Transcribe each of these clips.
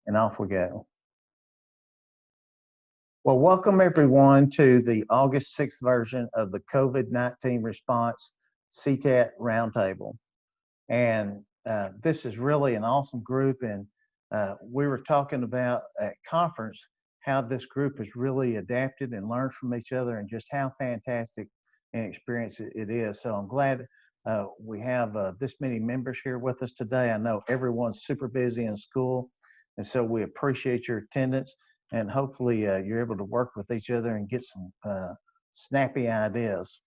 And off we go. Well, welcome everyone to the August 6th version of the COVID-19 response CTAT Roundtable. And this is really an awesome group. And we were talking about at conference how this group has really adapted and learned from each other and just how fantastic an experience it is. So I'm glad we have this many members here with us today. I know everyone's super busy in school, and so we appreciate your attendance, and hopefully you're able to work with each other and get some snappy ideas.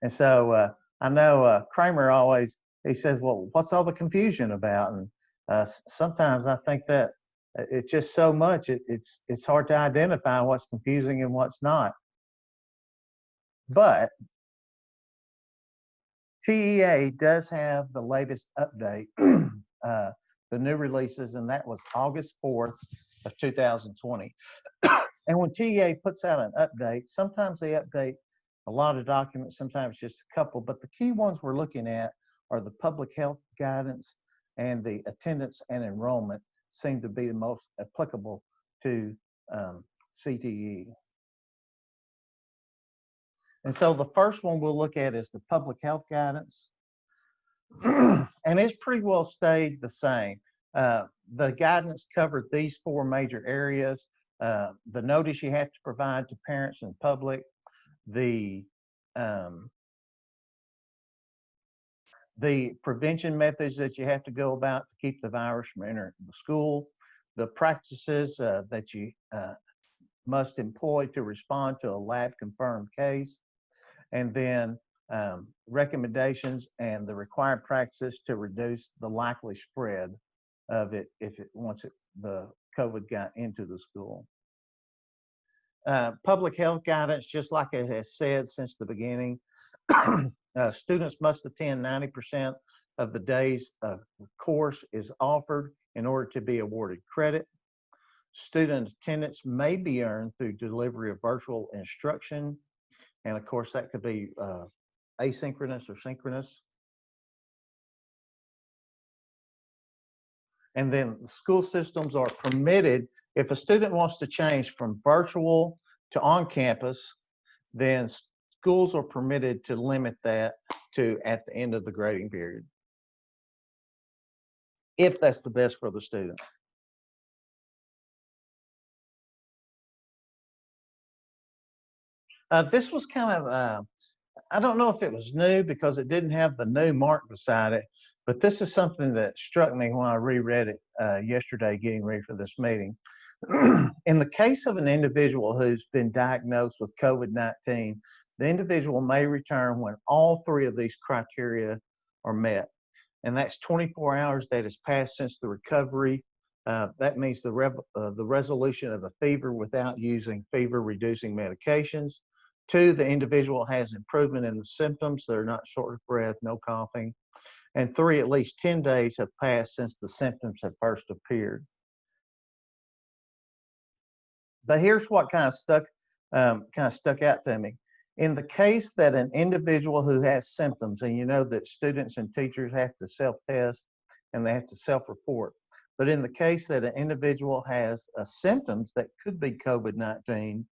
And so I know Kramer always, he says, well, what's all the confusion about? And sometimes I think that it's just so much, it's hard to identify what's confusing and what's not. But TEA does have the latest update, the new releases, and that was August 4th of 2020. And when TEA puts out an update, sometimes they update a lot of documents, sometimes just a couple, but the key ones we're looking at are the public health guidance and the attendance and enrollment seem to be the most applicable to CTE. And so the first one we'll look at is the public health guidance. And it's pretty well stayed the same. The guidance covered these four major areas: the notice you have to provide to parents and public, the prevention methods that you have to go about to keep the virus from entering the school, the practices that you must employ to respond to a lab-confirmed case, and then recommendations and the required practices to reduce the likely spread of it once the COVID got into the school. Public health guidance, just like it has said since the beginning, students must attend 90% of the days of course is offered in order to be awarded credit. Student attendance may be earned through delivery of virtual instruction. And of course, that could be asynchronous or synchronous. And then the school systems are permitted, if a student wants to change from virtual to on campus, then schools are permitted to limit that to at the end of the grading period, if that's the best for the student. This was kind of, I don't know if it was new because it didn't have the new mark beside it, but this is something that struck me when I reread it yesterday getting ready for this meeting. In the case of an individual who's been diagnosed with COVID-19, the individual may return when all three of these criteria are met. And that's 24 hours that has passed since the recovery. That means the resolution of a fever without using fever-reducing medications. 2, the individual has improvement in the symptoms. They're not short of breath, no coughing. And 3, at least 10 days have passed since the symptoms have first appeared. But here's what kind of stuck out to me. In the case that an individual who has symptoms, and you know that students and teachers have to self-test and they have to self-report, but in the case that an individual has symptoms that could be COVID-19,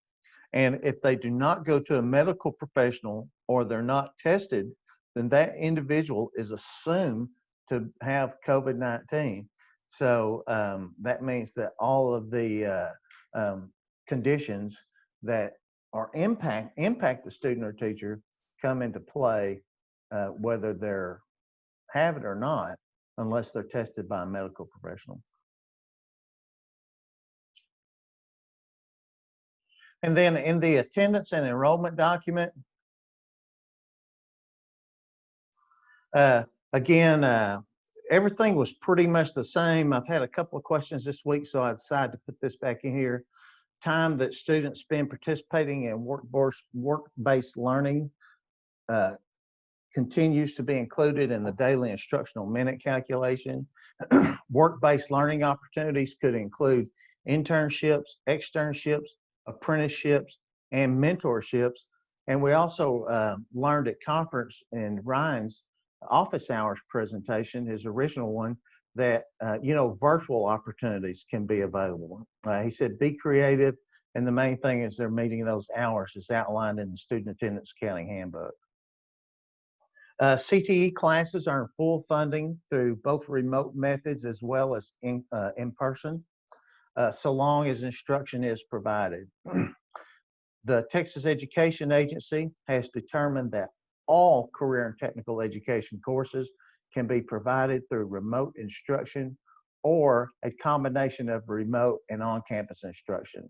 and if they do not go to a medical professional or they're not tested, then that individual is assumed to have COVID-19. So that means that all of the conditions that are impact the student or teacher come into play, whether they're have it or not, unless they're tested by a medical professional. And then in the attendance and enrollment document, again, everything was pretty much the same. I've had a couple of questions this week, so I decided to put this back in here. Time that students spend participating in work-based learning continues to be included in the daily instructional minute calculation. Work-based learning opportunities could include internships, externships, apprenticeships, and mentorships. And we also learned at conference in Ryan's office hours presentation, his original one, that, virtual opportunities can be available. He said, be creative. And the main thing is they're meeting those hours as outlined in the Student Attendance Accounting Handbook. CTE classes earn full funding through both remote methods as well as in person, so long as instruction is provided. The Texas Education Agency has determined that all career and technical education courses can be provided through remote instruction or a combination of remote and on-campus instruction.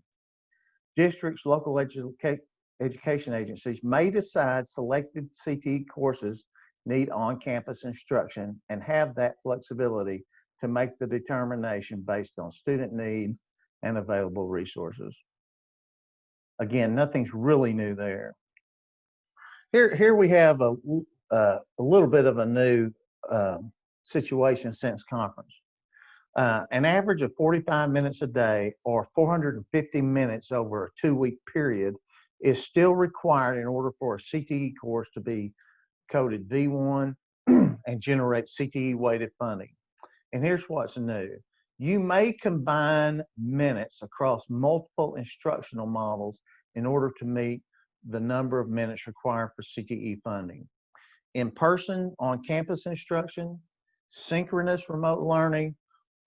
Districts, local education agencies may decide selected CTE courses need on-campus instruction and have that flexibility to make the determination based on student need and available resources. Again, nothing's really new there. Here we have a little bit of a new situation since conference. An average of 45 minutes a day or 450 minutes over a 2-week period is still required in order for a CTE course to be coded V1 and generate CTE weighted funding. And here's what's new. You may combine minutes across multiple instructional models in order to meet the number of minutes required for CTE funding. In-person, on-campus instruction, synchronous remote learning,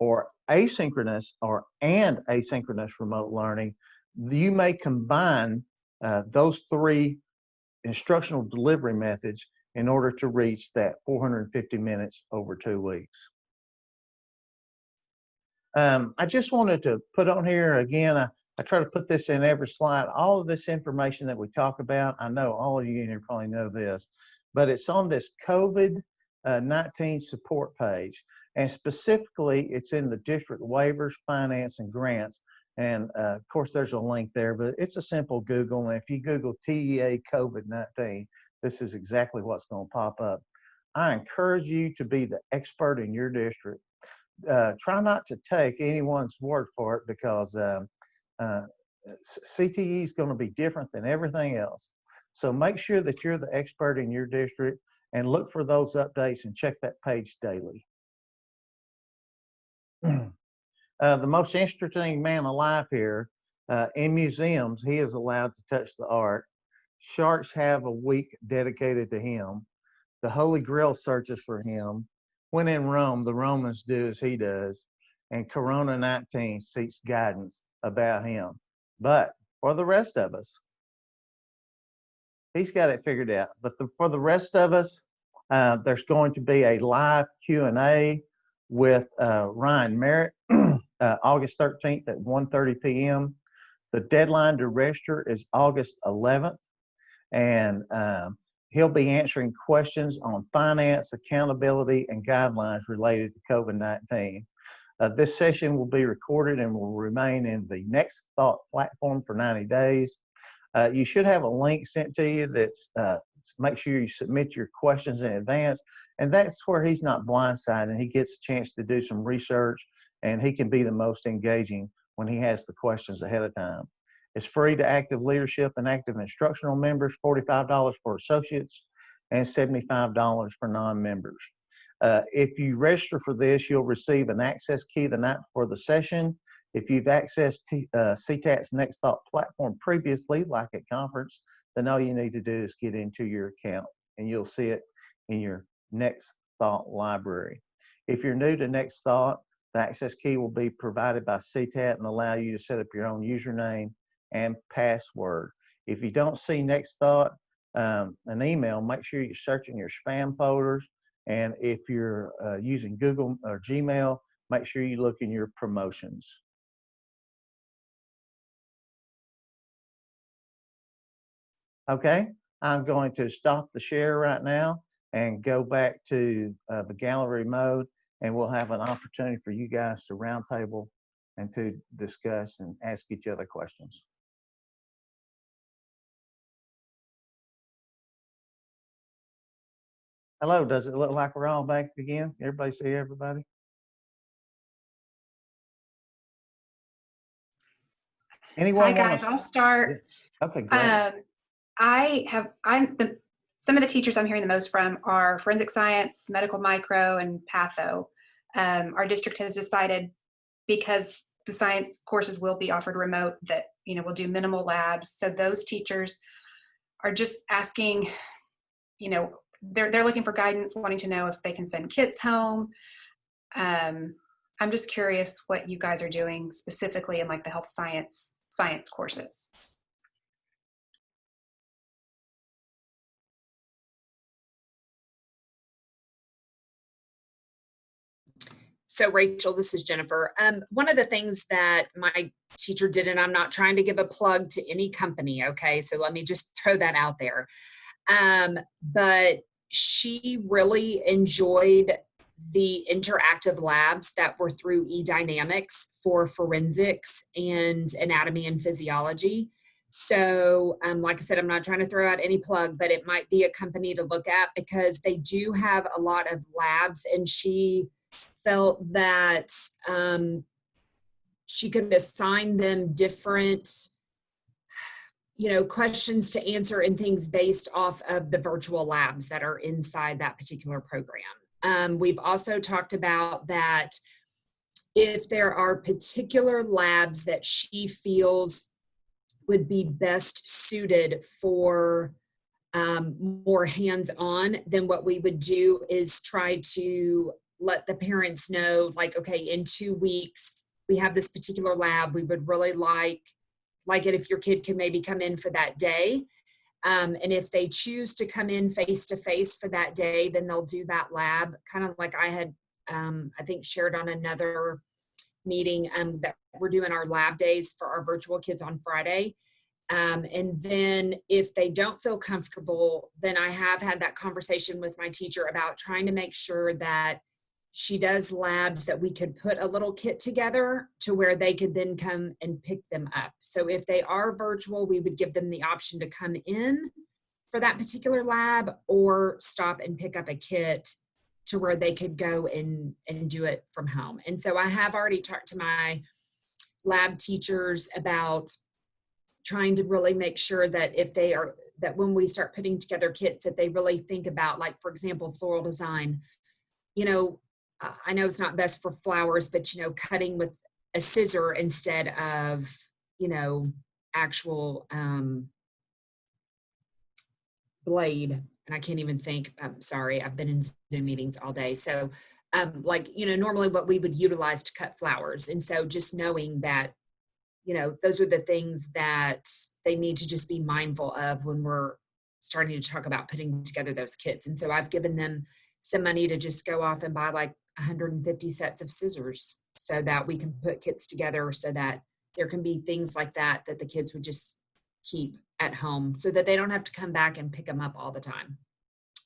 or asynchronous and asynchronous remote learning, you may combine those 3 instructional delivery methods in order to reach that 450 minutes over 2 weeks. I just wanted to put on here again, I try to put this in every slide, all of this information that we talk about. I know all of you in here probably know this, but it's on this COVID-19 support page. And specifically, it's in the district waivers, finance, and grants. And of course, there's a link there, but it's a simple Google. And if you Google TEA COVID-19, this is exactly what's going to pop up. I encourage you to be the expert in your district. Try not to take anyone's word for it, because CTE is going to be different than everything else. So make sure that you're the expert in your district and look for those updates and check that page daily. The most interesting man alive here, in museums, he is allowed to touch the art. Sharks have a week dedicated to him. The Holy Grail searches for him. When in Rome, the Romans do as he does. And Corona-19 seeks guidance about him. But for the rest of us, he's got it figured out. But for the rest of us, there's going to be a live Q&A with Ryan Merritt, August 13th at 1:30 p.m. The deadline to register is August 11th, and he'll be answering questions on finance, accountability, and guidelines related to COVID-19. This session will be recorded and will remain in the Next Thought platform for 90 days. You should have a link sent to you that's make sure you submit your questions in advance, and that's where he's not blindsided and he gets a chance to do some research, and he can be the most engaging when he has the questions ahead of time. It's free to active leadership and active instructional members, $45 for associates, and $75 for non-members. If you register for this, you'll receive an access key the night before the session. If you've accessed CTAT's Next Thought platform previously, like at conference, then all you need to do is get into your account and you'll see it in your Next Thought library. If you're new to Next Thought, the access key will be provided by CTAT and allow you to set up your own username and password. If you don't see Next Thought, an email, make sure you're searching your spam folders. And if you're using Google or Gmail, make sure you look in your promotions. Okay, I'm going to stop the share right now and go back to the gallery mode, and we'll have an opportunity for you guys to roundtable and to discuss and ask each other questions. Hello, does it look like we're all back again? Everybody see everybody? Anyone? Hi guys, I'll start. Okay, great. Some of the teachers I'm hearing the most from are forensic science, medical micro, and patho. our district has decided, because the science courses will be offered remote, that, we'll do minimal labs. So those teachers are just asking, they're looking for guidance, wanting to know if they can send kids home. I'm just curious what you guys are doing specifically in like the health science courses. So Rachel, this is Jennifer. One of the things that my teacher did, and I'm not trying to give a plug to any company, okay? So let me just throw that out there. But she really enjoyed the interactive labs that were through eDynamics for forensics and anatomy and physiology. So like I said, I'm not trying to throw out any plug, but it might be a company to look at because they do have a lot of labs, and she felt that she could assign them different questions to answer and things based off of the virtual labs that are inside that particular program. We've also talked about that if there are particular labs that she feels would be best suited for more hands-on, then what we would do is try to let the parents know, like, okay, in 2 weeks, we have this particular lab. We would really like it if your kid can maybe come in for that day. And if they choose to come in face-to-face for that day, then they'll do that lab, kind of like I had, I think, shared on another meeting that we're doing our lab days for our virtual kids on Friday. And then if they don't feel comfortable, then I have had that conversation with my teacher about trying to make sure that she does labs that we could put a little kit together to where they could then come and pick them up. So if they are virtual, we would give them the option to come in for that particular lab or stop and pick up a kit to where they could go and do it from home. And so I have already talked to my lab teachers about trying to really make sure that that when we start putting together kits, that they really think about, like, for example, floral design. I know it's not best for flowers, but, cutting with a scissor instead of, actual blade. And I can't even think, I'm sorry, I've been in Zoom meetings all day. So normally what we would utilize to cut flowers. And so just knowing that, those are the things that they need to just be mindful of when we're starting to talk about putting together those kits. And so I've given them some money to just go off and buy like 150 sets of scissors so that we can put kits together, so that there can be things like that the kids would just keep at home, so that they don't have to come back and pick them up all the time.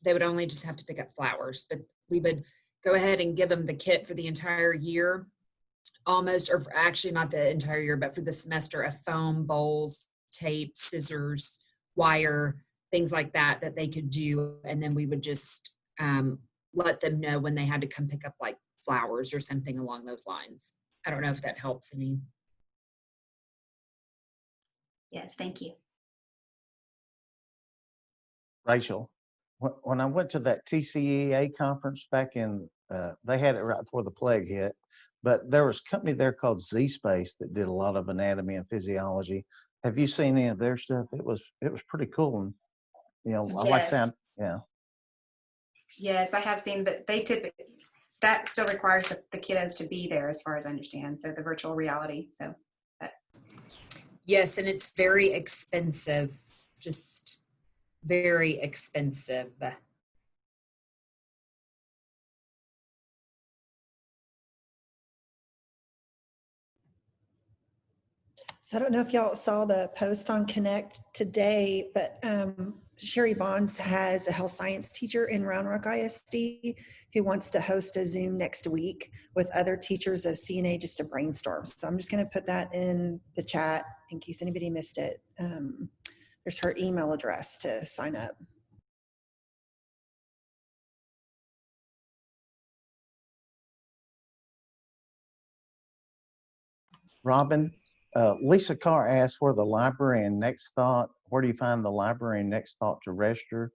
They would only just have to pick up flowers, but we would go ahead and give them the kit for the entire year, almost, or actually not the entire year, but for the semester, of foam, bowls, tape, scissors, wire, things like that they could do. And then we would just let them know when they had to come pick up like flowers or something along those lines. I don't know if that helps any. Yes, thank you. Rachel, when I went to that TCEA conference back in, they had it right before the plague hit, but there was a company there called Z Space that did a lot of anatomy and physiology. Have you seen any of their stuff? It was pretty cool. And, I like sound. Yeah. Yes, I have seen, but that still requires the kiddos to be there, as far as I understand. So the virtual reality. So. Yes, and it's very expensive, just very expensive. So I don't know if y'all saw the post on Connect today, but Sherry Bonds has a health science teacher in Round Rock ISD who wants to host a Zoom next week with other teachers of CNA just to brainstorm. So I'm just going to put that in the chat in case anybody missed it. There's her email address to sign up. Robin, Lisa Carr asked where the library and Next Thought, where do you find the library and Next Thought to register?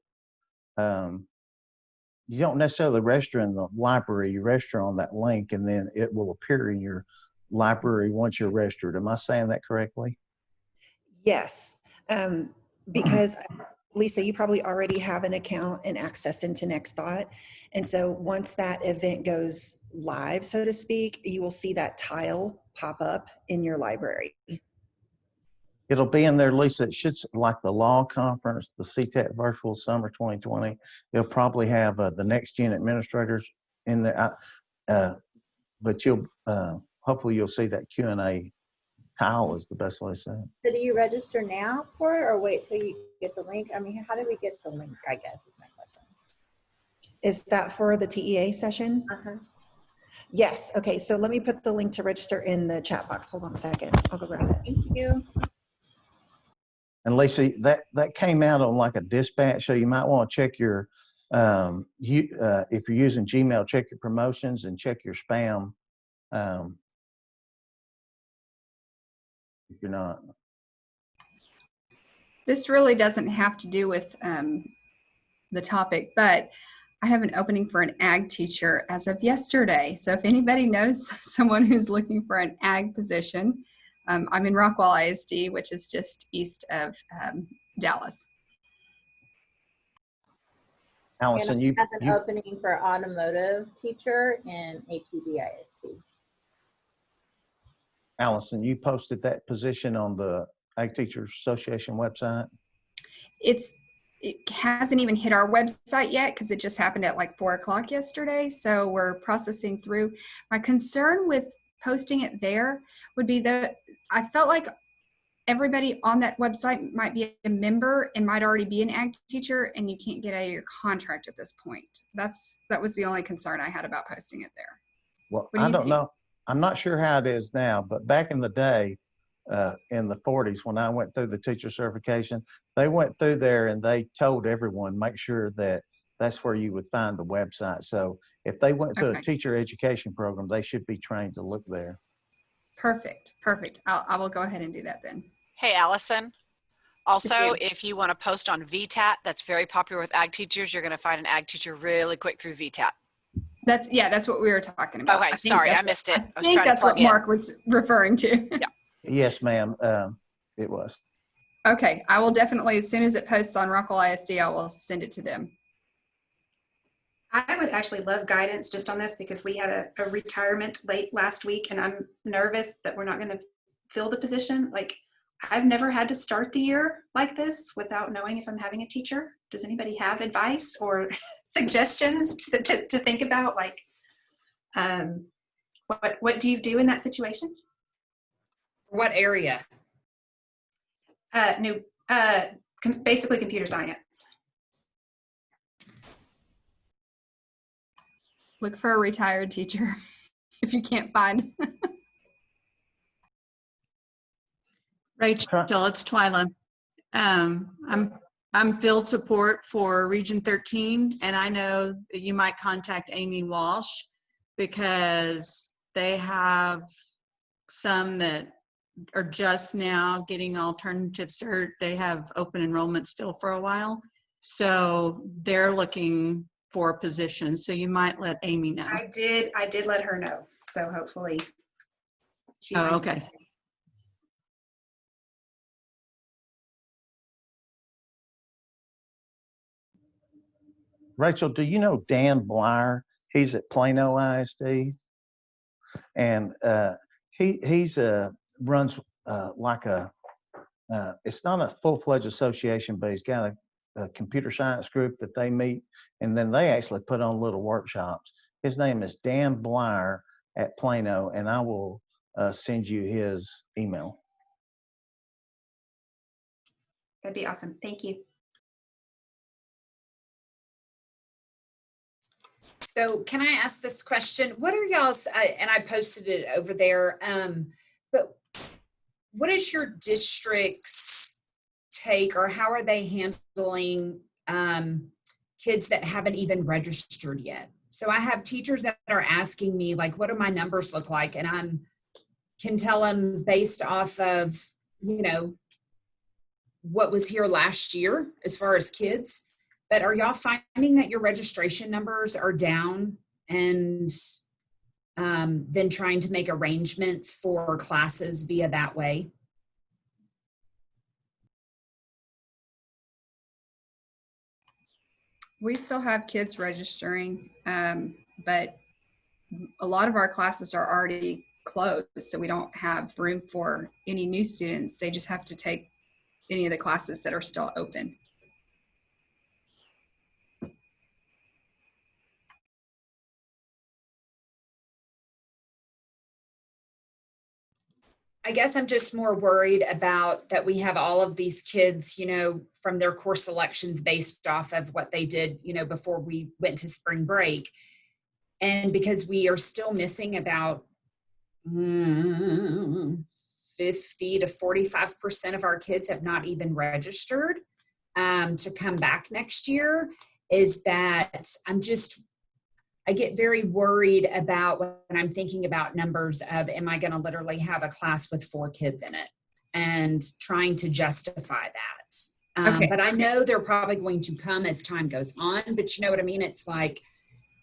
you don't necessarily register in the library. You register on that link, and then it will appear in your library once you're registered. Am I saying that correctly? Yes, because Lisa, you probably already have an account and access into NextThought. And so once that event goes live, so to speak, you will see that tile pop up in your library. It'll be in there, Lisa. It should, like the law conference, the CTAT Virtual Summer 2020. They'll probably have the next gen administrators in there. But you'll hopefully you'll see that Q&A tile is the best way to say it. So do you register now for it or wait till you get the link? I mean, how do we get the link, I guess is my question. Is that for the TEA session? Uh-huh. Yes. Okay. So let me put the link to register in the chat box. Hold on a second. I'll go grab it. Thank you. And Lisa, that came out on like a dispatch, so you might want to check your if you're using Gmail, check your promotions and check your spam. If you're not. This really doesn't have to do with the topic, but I have an opening for an ag teacher as of yesterday. So if anybody knows someone who's looking for an ag position, I'm in Rockwall ISD, which is just east of Dallas. Allison, And I have an opening for automotive teacher in HEBISD. Allison, you posted that position on the Ag Teachers Association website? It hasn't even hit our website yet because it just happened at like 4 o'clock yesterday. So we're processing through. My concern with posting it there would be that I felt like everybody on that website might be a member and might already be an ag teacher, and you can't get out of your contract at this point. That was the only concern I had about posting it there. Well, I don't know. I'm not sure how it is now, but back in the day, in the 40s, when I went through the teacher certification, they went through there and they told everyone, make sure that that's where you would find the website. So if they went through a teacher education program, they should be trained to look there. Perfect. I will go ahead and do that then. Hey, Allison. Also, if you want to post on VTAT, that's very popular with ag teachers. You're going to find an ag teacher really quick through VTAT. That's what we were talking about. Okay, sorry, I missed it. I think that's what Mark was referring to. Yeah. Yes, ma'am. It was. Okay, I will definitely, as soon as it posts on Rockwall ISD, I will send it to them. I would actually love guidance just on this because we had a retirement late last week, and I'm nervous that we're not going to fill the position. Like, I've never had to start the year like this without knowing if I'm having a teacher. Does anybody have advice or suggestions to think about? Like, what do you do in that situation? What area? Basically computer science. Look for a retired teacher if you can't find. Rachel, it's Twyla. I'm field support for Region 13, and I know that you might contact Amy Walsh because they have some that are just now getting alternative cert. They have open enrollment still for a while, so they're looking for positions. So you might let Amy know. I did let her know, so hopefully she. Oh, okay. Rachel, do you know Dan Blyer? He's at Plano ISD, and he's runs like a it's not a full-fledged association, but he's got a computer science group that they meet, and then they actually put on little workshops. His name is Dan Blyer at Plano, and I will send you his email. That'd be awesome. Thank you. So can I ask this question? What are y'all's, and I posted it over there, but what is your district's take, or how are they handling kids that haven't even registered yet? So I have teachers that are asking me, like, what do my numbers look like? And I can tell them based off of, you know, what was here last year as far as kids. But are y'all finding that your registration numbers are down, and then trying to make arrangements for classes via that way? We still have kids registering, but a lot of our classes are already closed, so we don't have room for any new students. They just have to take any of the classes that are still open. I guess I'm just more worried about that we have all of these kids, from their course selections based off of what they did, before we went to spring break. And because we are still missing about 50 to 45% of our kids have not even registered to come back next year, is that I get very worried about when I'm thinking about numbers of, am I going to literally have a class with 4 kids in it, and trying to justify that. Okay. But I know they're probably going to come as time goes on, but you know what I mean? It's like,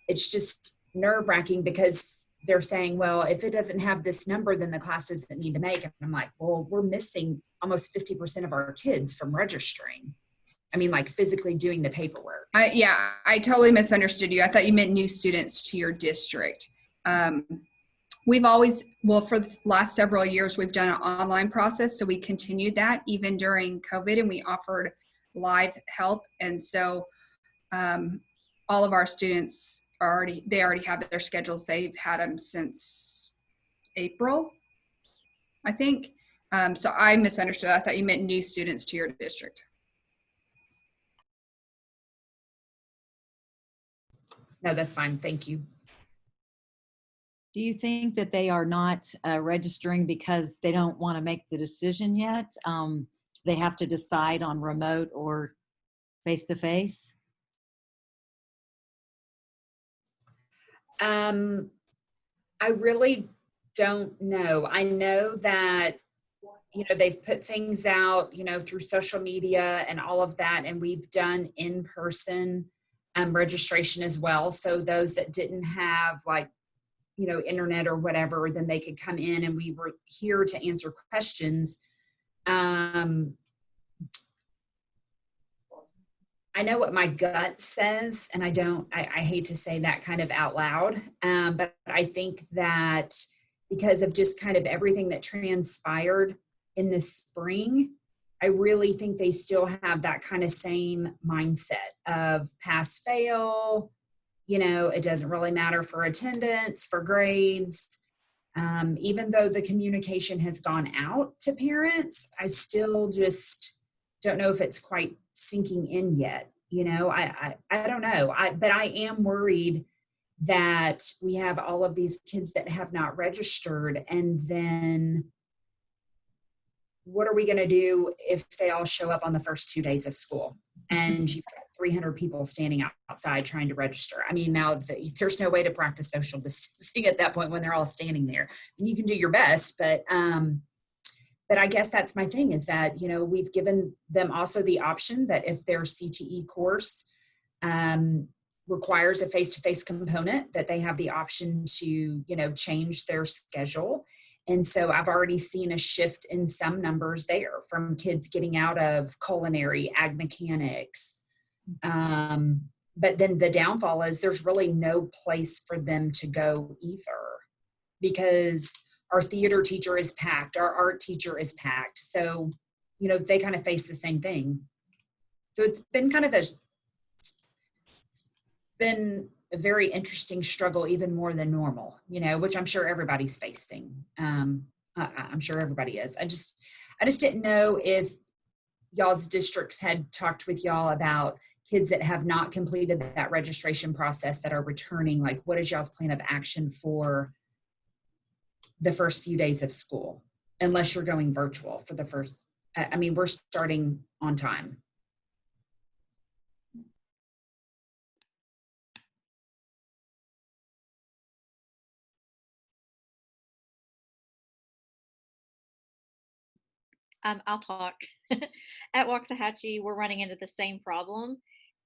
it's just nerve wracking because they're saying, well, if it doesn't have this number, then the class doesn't need to make. And I'm like, well, we're missing almost 50% of our kids from registering. I mean, like physically doing the paperwork. Yeah, I totally misunderstood you. I thought you meant new students to your district. We've always, for the last several years, we've done an online process. So we continued that even during COVID, and we offered live help. And so all of our students already have their schedules. They've had them since April, I think. So I misunderstood. I thought you meant new students to your district. No, that's fine. Thank you. Do you think that they are not registering because they don't want to make the decision yet? Do they have to decide on remote or face-to-face? I really don't know. I know that, they've put things out, through social media and all of that, and we've done in-person registration as well. So those that didn't have internet or whatever, then they could come in and we were here to answer questions. I know what my gut says, and I hate to say that kind of out loud, but I think that because of just kind of everything that transpired in the spring, I really think they still have that kind of same mindset of pass fail. It doesn't really matter for attendance, for grades. Even though the communication has gone out to parents, I still just don't know if it's quite sinking in yet. I don't know. But I am worried that we have all of these kids that have not registered, and then what are we going to do if they all show up on the first 2 days of school and you've got 300 people standing outside trying to register? I mean, now there's no way to practice social distancing at that point when they're all standing there. And you can do your best, but I guess that's my thing, is that, we've given them also the option that if their CTE course requires a face-to-face component, that they have the option to, change their schedule. And so I've already seen a shift in some numbers there from kids getting out of culinary, ag mechanics. But then the downfall is there's really no place for them to go either, because our theater teacher is packed, our art teacher is packed. So, they kind of face the same thing. So it's been a very interesting struggle, even more than normal, which I'm sure everybody's facing. I'm sure everybody is. I just didn't know if y'all's districts had talked with y'all about kids that have not completed that registration process that are returning. Like, what is y'all's plan of action for the first few days of school, unless you're going virtual for the first? I mean, we're starting on time. I'll talk. At Waxahachie, we're running into the same problem.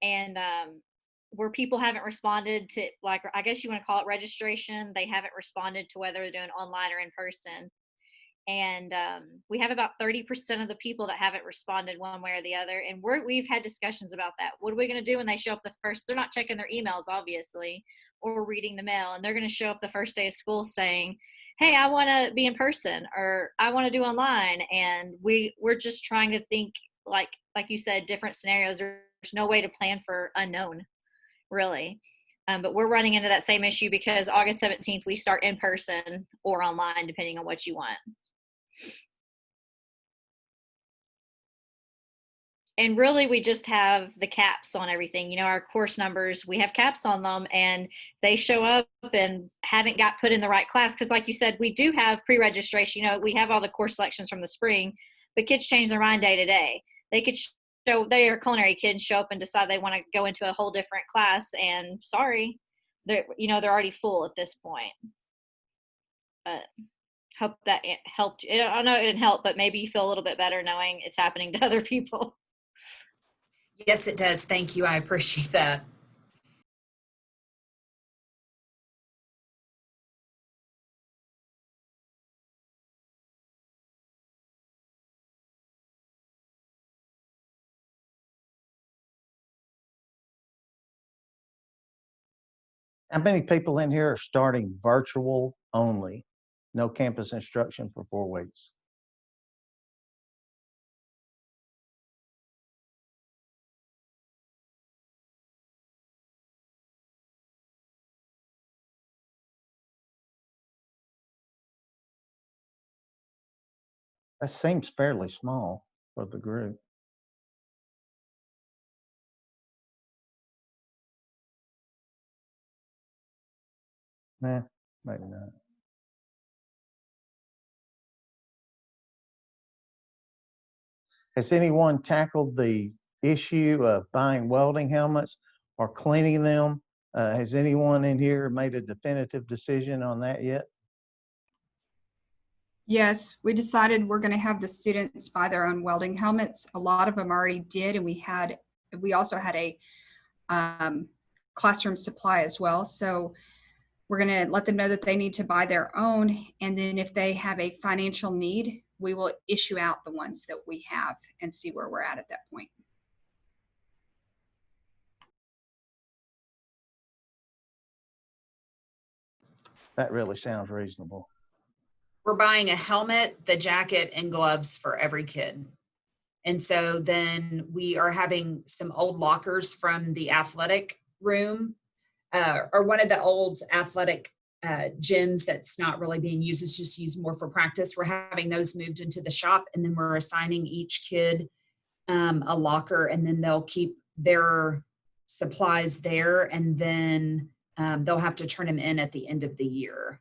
and where people haven't responded to, like, I guess you want to call it registration. They haven't responded to whether they're doing online or in person. And we have about 30% of the people that haven't responded one way or the other. And we've had discussions about that. What are we going to do when they show up the first? They're not checking their emails, obviously, or reading the mail. And they're going to show up the first day of school saying, hey, I want to be in person, or I want to do online. And we're just trying to think, like you said, different scenarios. There's no way to plan for unknown, really. But we're running into that same issue because August 17th, we start in person or online, depending on what you want. And really, we just have the caps on everything. You know, our course numbers, we have caps on them, and they show up and haven't got put in the right class. Because like you said, we do have pre-registration. You know, we have all the course selections from the spring, but kids change their mind day to day. They could show, they are culinary kids, show up and decide they want to go into a whole different class, and sorry, they're already full at this point. But hope that it helped. I know it didn't help, but maybe you feel a little bit better knowing it's happening to other people. Yes, it does. Thank you. I appreciate that. How many people in here are starting virtual only? No campus instruction for 4 weeks. That seems fairly small for the group. Nah, maybe not. Has anyone tackled the issue of buying welding helmets or cleaning them? Has anyone in here made a definitive decision on that yet? Yes, we decided we're going to have the students buy their own welding helmets. A lot of them already did, and we also had a classroom supply as well. So we're going to let them know that they need to buy their own, and then if they have a financial need, we will issue out the ones that we have and see where we're at that point. That really sounds reasonable. We're buying a helmet, the jacket, and gloves for every kid. And so then we are having some old lockers from the athletic room, or one of the old athletic gyms that's not really being used. It's just used more for practice. We're having those moved into the shop, and then we're assigning each kid a locker, and then they'll keep their supplies there, and then they'll have to turn them in at the end of the year.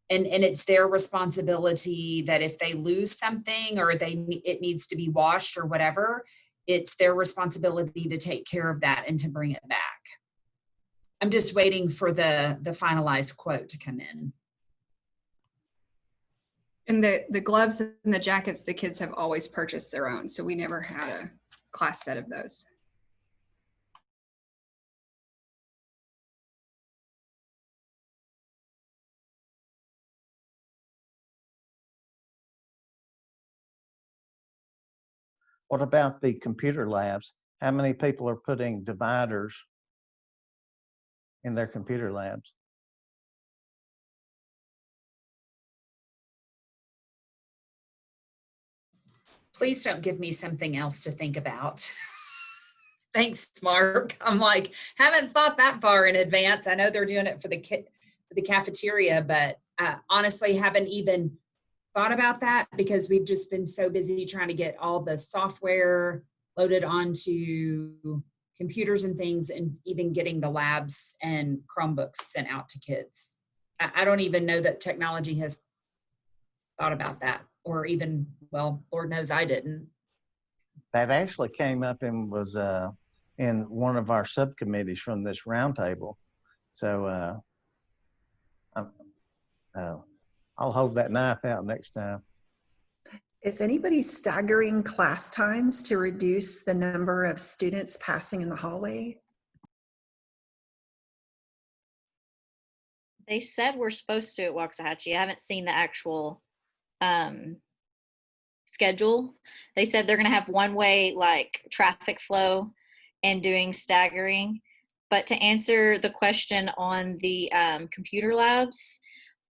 And it's their responsibility that if they lose something or it needs to be washed or whatever, it's their responsibility to take care of that and to bring it back. I'm just waiting for the finalized quote to come in. And the gloves and the jackets, the kids have always purchased their own. So we never had a class set of those. What about the computer labs? How many people are putting dividers in their computer labs? Please don't give me something else to think about. Thanks, Mark. I'm like, haven't thought that far in advance. I know they're doing it for the cafeteria, but honestly haven't even thought about that because we've just been so busy trying to get all the software loaded onto computers and things, and even getting the labs and Chromebooks sent out to kids. I don't even know that technology has thought about that, or even, well, Lord knows I didn't. That actually came up and was in one of our subcommittees from this roundtable. So I'll hold that knife out next time. Is anybody staggering class times to reduce the number of students passing in the hallway? They said we're supposed to at Waxahachie. I haven't seen the actual schedule. They said they're going to have one-way like traffic flow and doing staggering. But to answer the question on the computer labs,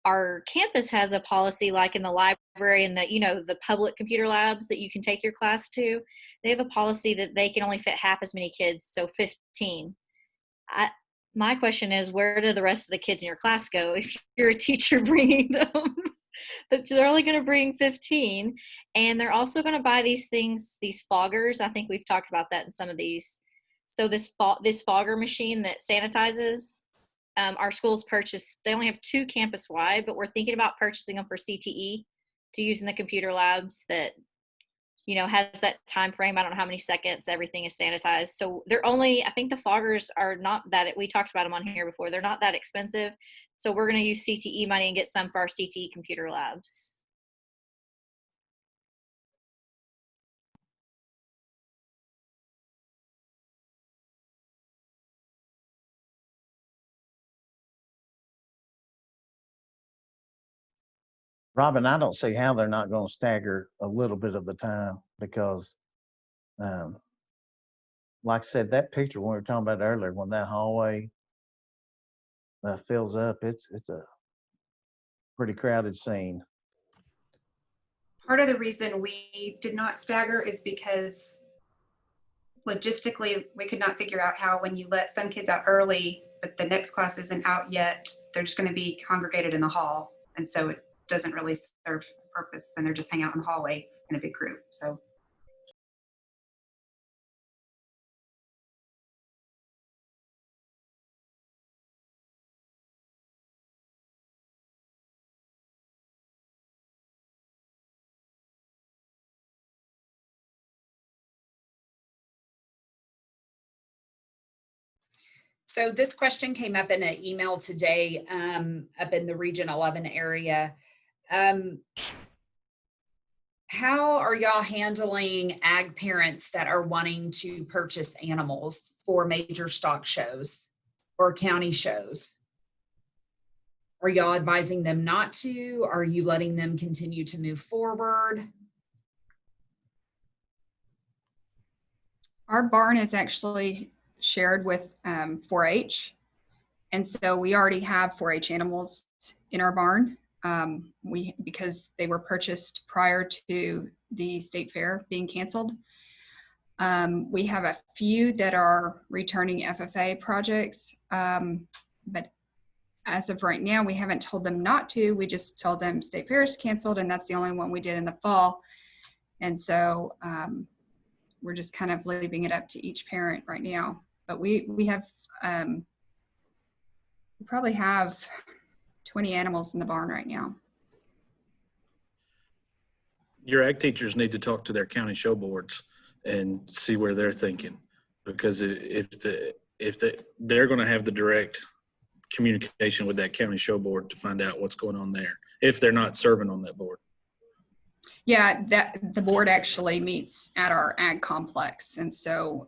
our campus has a policy like in the library and the, you know, the public computer labs that you can take your class to. They have a policy that they can only fit half as many kids, so 15. My question is, where do the rest of the kids in your class go if you're a teacher bringing them? But they're only going to bring 15. And they're also going to buy these things, these foggers. I think we've talked about that in some of these. So this fogger machine that sanitizes, our schools purchased, they only have 2 campus-wide, but we're thinking about purchasing them for CTE to use in the computer labs that, you know, has that time frame. I don't know how many seconds everything is sanitized. So they're only, I think the foggers are not that, we talked about them on here before, they're not that expensive. So we're going to use CTE money and get some for our CTE computer labs. Robin, I don't see how they're not going to stagger a little bit of the time because, like I said, that picture when we were talking about earlier, when that hallway fills up, it's a pretty crowded scene. Part of the reason we did not stagger is because logistically, we could not figure out how when you let some kids out early, but the next class isn't out yet, they're just going to be congregated in the hall. And so it doesn't really serve a purpose. Then they're just hanging out in the hallway in a big group. So. So this question came up in an email today up in the Region 11 area. How are y'all handling ag parents that are wanting to purchase animals for major stock shows or county shows? Are y'all advising them not to? Are you letting them continue to move forward? Our barn is actually shared with 4-H. And so we already have 4-H animals in our barn. Because they were purchased prior to the state fair being canceled. We have a few that are returning FFA projects, but as of right now, we haven't told them not to. We just told them state fair is canceled, and that's the only one we did in the fall. And so we're just kind of leaving it up to each parent right now. But we have, we probably have 20 animals in the barn right now. Your ag teachers need to talk to their county show boards and see where they're thinking, because if they're going to have the direct communication with that county show board to find out what's going on there, if they're not serving on that board. Yeah, that the board actually meets at our ag complex. And so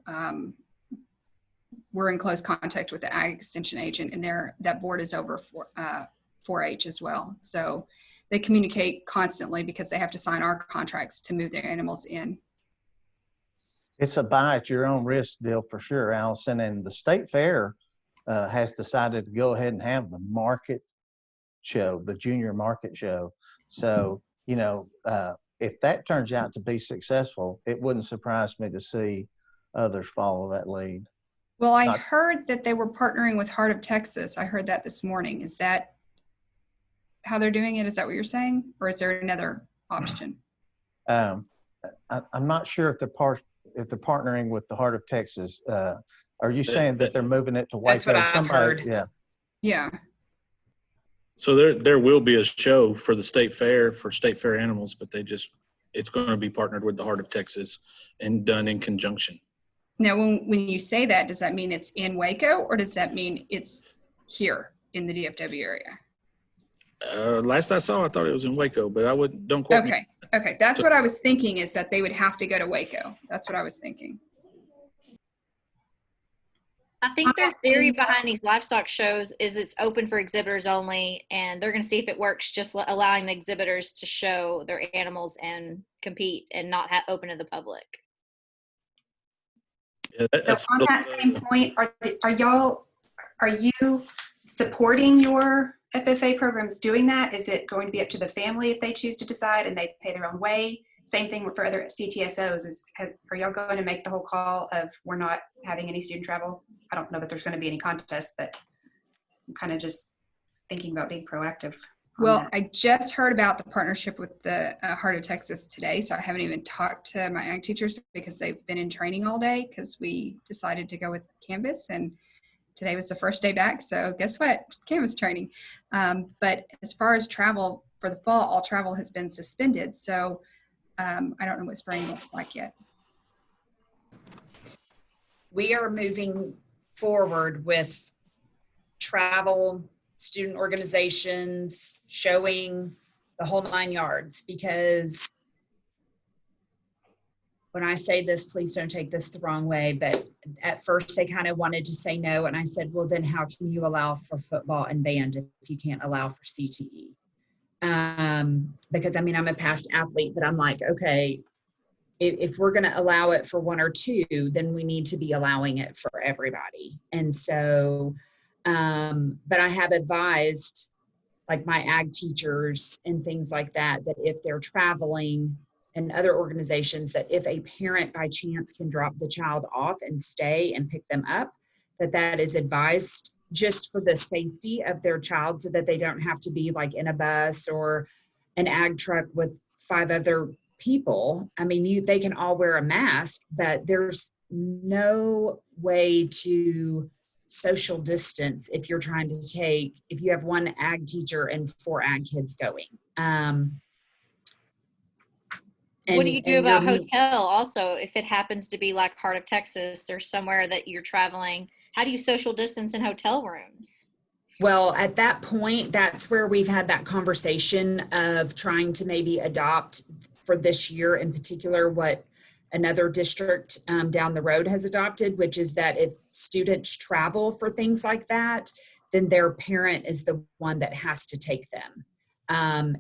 we're in close contact with the ag extension agent, and that board is over for 4-H as well. So they communicate constantly because they have to sign our contracts to move their animals in. It's a buy at your own risk deal for sure, Allison. And the state fair has decided to go ahead and have the market show, the junior market show. So, you know, if that turns out to be successful, it wouldn't surprise me to see others follow that lead. Well, I heard that they were partnering with Heart of Texas. I heard that this morning. Is that how they're doing it? Is that what you're saying? Or is there another option? I'm not sure if they're partnering with the Heart of Texas. Are you saying that they're moving it to Waco? That's what I've heard. Yeah. Yeah. So there will be a show for the state fair for state fair animals, but it's going to be partnered with the Heart of Texas and done in conjunction. Now, when you say that, does that mean it's in Waco, or does that mean it's here in the DFW area? Last I saw, I thought it was in Waco, but I wouldn't, don't quote me. Okay. That's what I was thinking, is that they would have to go to Waco. That's what I was thinking. I think their theory behind these livestock shows is it's open for exhibitors only, and they're going to see if it works, just allowing the exhibitors to show their animals and compete and not open to the public. Yeah, So on that same point, are you supporting your FFA programs doing that? Is it going to be up to the family if they choose to decide and they pay their own way? Same thing for other CTSOs. Are y'all going to make the whole call of we're not having any student travel? I don't know that there's going to be any contest, but I'm kind of just thinking about being proactive. Well, I just heard about the partnership with the Heart of Texas today, so I haven't even talked to my ag teachers because they've been in training all day because we decided to go with Canvas, and today was the first day back, so guess what? Canvas training. But as far as travel for the fall, all travel has been suspended, so I don't know what spring looks like yet. We are moving forward with travel, student organizations, showing, the whole 9 yards, because when I say this, please don't take this the wrong way, but at first they kind of wanted to say no. And I said, well, then how can you allow for football and band if you can't allow for CTE? Because I mean, I'm a past athlete, but I'm like, okay, if we're going to allow it for one or two, then we need to be allowing it for everybody. And so, but I have advised like my ag teachers and things like that, that if they're traveling and other organizations, that if a parent by chance can drop the child off and stay and pick them up, that is advised just for the safety of their child, so that they don't have to be like in a bus or an ag truck with 5 other people. I mean, they can all wear a mask, but there's no way to social distance if you're trying to if you have one ag teacher and 4 ag kids going. What do you do about hotel also, if it happens to be like Heart of Texas or somewhere that you're traveling? How do you social distance in hotel rooms? Well, at that point, that's where we've had that conversation of trying to maybe adopt for this year in particular what another district down the road has adopted, which is that if students travel for things like that, then their parent is the one that has to take them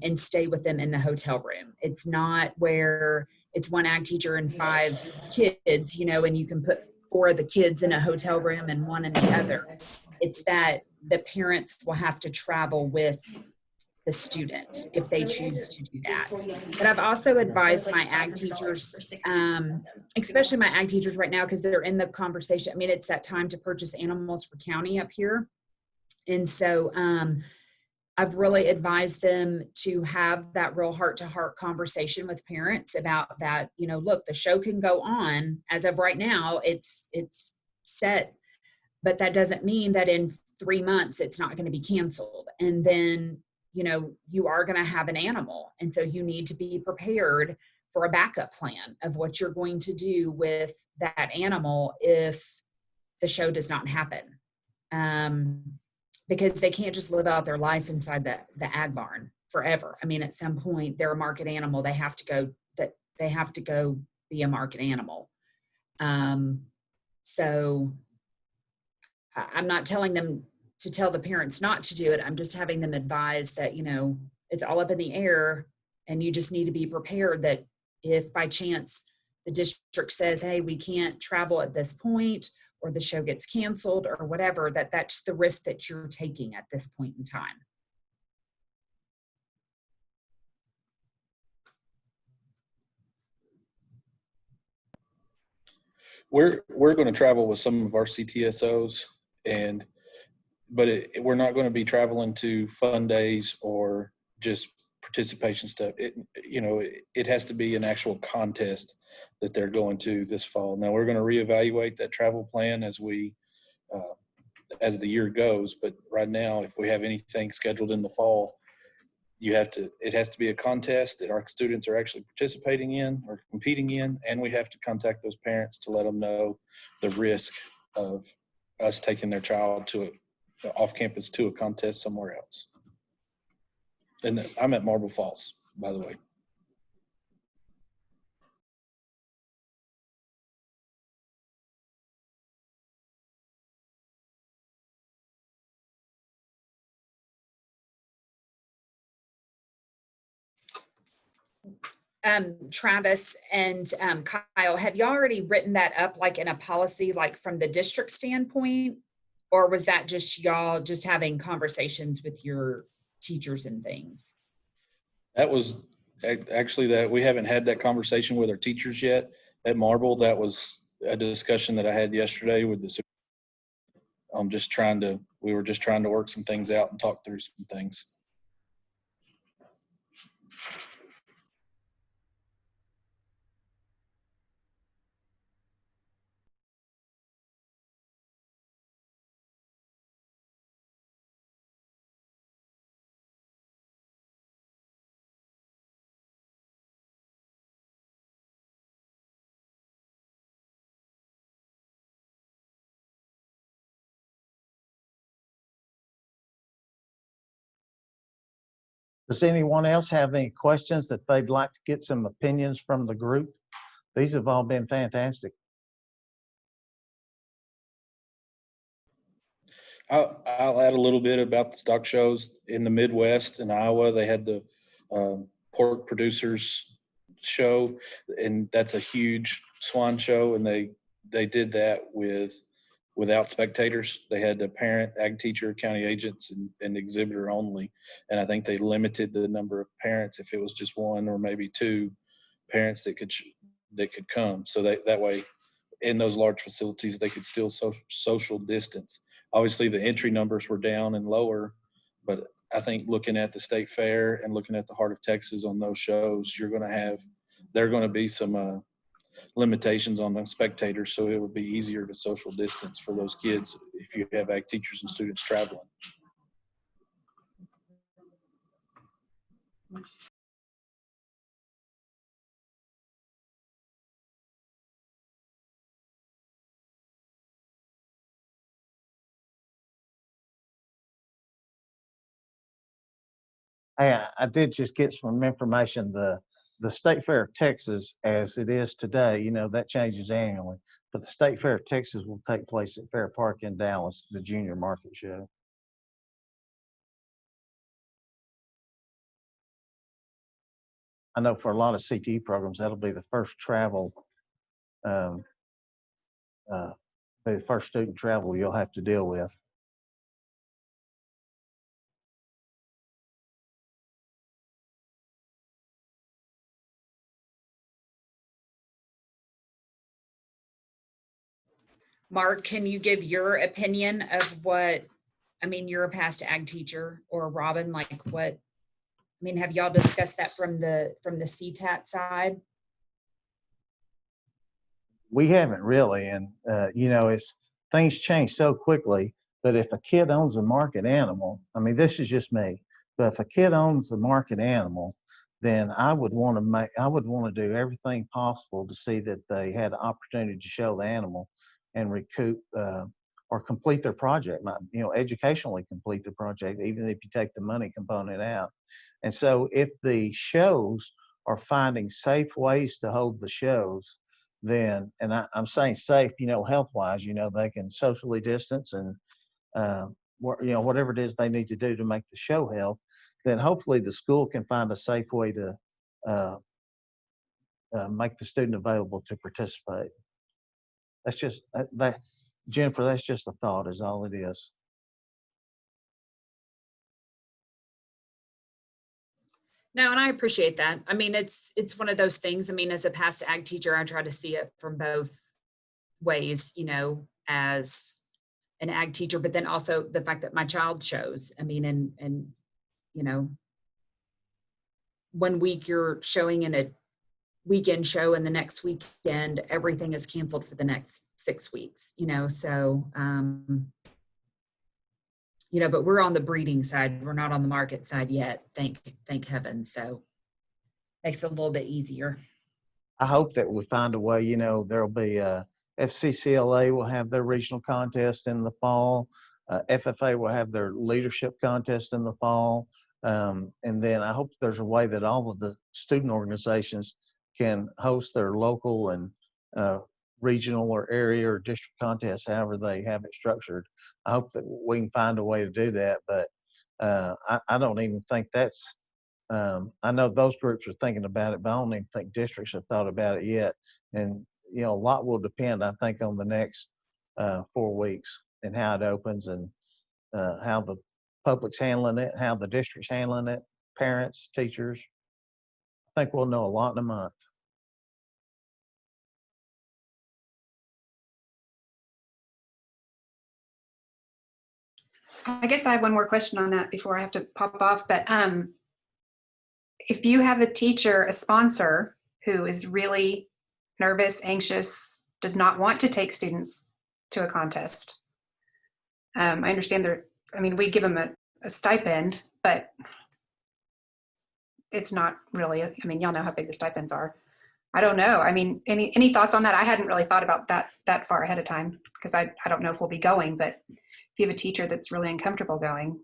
and stay with them in the hotel room. It's not where it's one ag teacher and 5 kids, and you can put 4 of the kids in a hotel room and 1 in the other. It's that the parents will have to travel with the student if they choose to do that. But I've also advised my ag teachers, especially my ag teachers right now, because they're in the conversation. I mean, it's that time to purchase animals for county up here. And so I've really advised them to have that real heart-to-heart conversation with parents about that, look, the show can go on. As of right now, it's set, but that doesn't mean that in 3 months it's not going to be canceled. And then, you are going to have an animal. And so you need to be prepared for a backup plan of what you're going to do with that animal if the show does not happen. Because they can't just live out their life inside the ag barn forever. I mean, at some point they're a market animal. They have to go be a market animal. So I'm not telling them to tell the parents not to do it. I'm just having them advise that, it's all up in the air, and you just need to be prepared that if by chance the district says, hey, we can't travel at this point, or the show gets canceled or whatever, that's the risk that you're taking at this point in time. We're going to travel with some of our CTSOs, but we're not going to be traveling to fun days or just participation stuff. It has to be an actual contest that they're going to this fall. Now we're going to reevaluate that travel plan as the year goes. But right now, if we have anything scheduled in the fall, it has to be a contest that our students are actually participating in or competing in, and we have to contact those parents to let them know the risk of us taking their child off campus to a contest somewhere else. And I'm at Marble Falls, by the way. Travis and Kyle, have you already written that up like in a policy, like from the district standpoint? Or was that just y'all just having conversations with your teachers and things? That was actually that we haven't had that conversation with our teachers yet at Marble. That was a discussion that I had yesterday with the. We were just trying to work some things out and talk through some things. Does anyone else have any questions that they'd like to get some opinions from the group? These have all been fantastic. I'll add a little bit about the stock shows in the Midwest in Iowa. They had the pork producers show, and that's a huge swine show. And they did that without spectators. They had the parent, ag teacher, county agents, and exhibitor only. And I think they limited the number of parents if it was just one or maybe two parents that could come. So that way, in those large facilities, they could still social distance. Obviously, the entry numbers were down and lower, but I think looking at the state fair and looking at the Heart of Texas on those shows, there are going to be some limitations on the spectators, so it would be easier to social distance for those kids if you have ag teachers and students traveling. I did just get some information. The State Fair of Texas, as it is today, that changes annually. But the State Fair of Texas will take place at Fair Park in Dallas, the junior market show. I know for a lot of CTE programs, that'll be the first travel, be the first student travel you'll have to deal with. Mark, can you give your opinion of you're a past ag teacher, or Robin, have y'all discussed that from the CTAT side? We haven't really, and it's things change so quickly. But if a kid owns a market animal, this is just me, but if a kid owns a market animal, then I would want to do everything possible to see that they had the opportunity to show the animal and recoup or complete their project, educationally complete the project, even if you take the money component out. And so if the shows are finding safe ways to hold the shows, then, and I'm saying safe, health-wise, they can socially distance and, whatever it is they need to do to make the show health, then hopefully the school can find a safe way to make the student available to participate. That's just, Jennifer, that's just a thought is all it is. No, and I appreciate that. It's one of those things. As a past ag teacher, I try to see it from both ways, as an ag teacher, but then also the fact that my child shows. And 1 week you're showing in a weekend show, and the next weekend everything is canceled for the next 6 weeks. But we're on the breeding side. We're not on the market side yet. Thank heaven. So makes it a little bit easier. I hope that we find a way, there'll be FCCLA will have their regional contest in the fall. FFA will have their leadership contest in the fall. And then I hope there's a way that all of the student organizations can host their local and regional or area or district contests, however they have it structured. I hope that we can find a way to do that, but I don't even think that's, I know those groups are thinking about it, but I don't even think districts have thought about it yet. And, you know, a lot will depend, I think, on the next 4 weeks and how it opens and how the public's handling it, how the district's handling it, parents, teachers. I think we'll know a lot in a month. I guess I have one more question on that before I have to pop off, but if you have a teacher, a sponsor who is really nervous, anxious, does not want to take students to a contest, I understand we give them a stipend, but it's not really, y'all know how big the stipends are. I don't know. Any thoughts on that? I hadn't really thought about that far ahead of time because I don't know if we'll be going, but if you have a teacher that's really uncomfortable going.